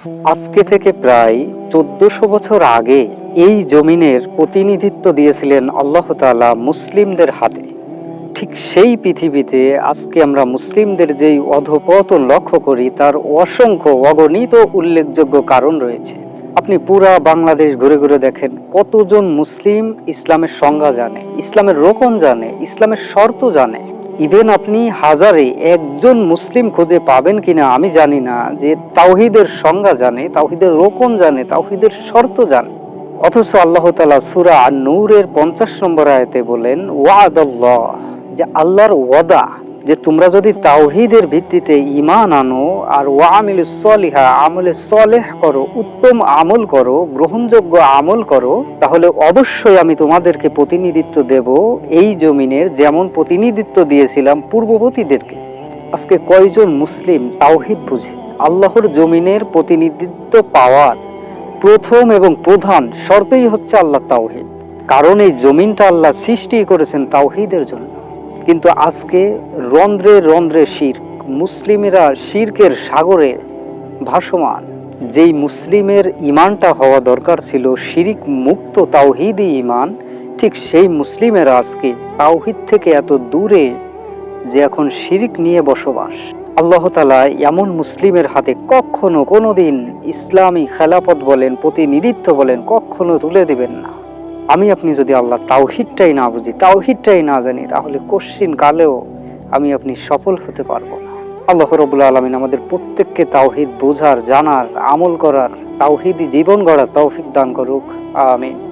আজকে থেকে প্রায় 1400 বছর আগে এই জমিনের প্রতিনিধিত্ব দিয়েছিলেন আল্লাহ তাআলা মুসলিমদের হাতে। ঠিক সেই পৃথিবীতে আজকে আমরা মুসলিমদের যেই অধঃপতন লক্ষ্য করি তার অসংখ্য অগণিত উল্লেখযোগ্য কারণ রয়েছে। আপনি পুরা বাংলাদেশ ঘুরে ঘুরে দেখেন কতজন মুসলিম ইসলামের সংজ্ঞা জানে, ইসলামের রোকন জানে, ইসলামের শর্ত জানে। ইভেন আপনি হাজারে একজন মুসলিম খুঁজে পাবেন কিনা আমি জানি না যে তাওহীদের সংজ্ঞা জানে, তাওহীদের রোকন জানে, তাওহীদের শর্ত জানে। অথচ আল্লাহ তাআলা সূরা আন-নূরের 50 নম্বর আয়াতে বলেন ওয়াদাল্লাহ, যে আল্লাহর ওয়াদা, যে তোমরা যদি তাওহীদের ভিত্তিতে ঈমান আনো আর ওয়ামিলুস সলিহা, আমলে সলেহ করো, উত্তম আমল করো, গ্রহণযোগ্য আমল করো, তাহলে অবশ্যই আমি তোমাদেরকে প্রতিনিধিত্ব দেব এই জমিনের, যেমন প্রতিনিধিত্ব দিয়েছিলাম পূর্ববর্তীদেরকে। আজকে কয়জন মুসলিম তাওহীদ বুঝে? আল্লাহর জমিনের প্রতিনিধিত্ব পাওয়ার প্রথম এবং প্রধান শর্তই হচ্ছে আল্লাহ তাওহীদ। কারণ এই জমিনটা আল্লাহ সৃষ্টি করেছেন তাওহীদের জন্য। কিন্তু আজকে রন্ধ্রে রন্ধ্রে শিরক, মুসলিমেরা শিরকের সাগরে ভাসমান। যেই মুসলিমের ঈমানটা হওয়া দরকার ছিল শিরিক মুক্ত তাওহীদি ঈমান, ঠিক সেই মুসলিমেরা আজকে তাওহীদ থেকে এত দূরে যে এখন শিরিক নিয়ে বসবাস। আল্লাহ তাআলা এমন মুসলিমের হাতে কখনো কোনোদিন ইসলামী খেলাফত বলেন, প্রতিনিধিত্ব বলেন, কখনো তুলে দিবেন না। আমি আপনি যদি আল্লাহ তাওহীদটাই না বুঝি, তাওহীদটাই না জানি, তাহলে কশ্চিন কালেও আমি আপনি সফল হতে পারবো না। আল্লাহ রাব্বুল আলামিন আমাদের প্রত্যেককে তাওহীদ বোঝার, জানার, আমল করার, তাওহীদি জীবন গড়ার তৌফিক দান করুক। আমিন।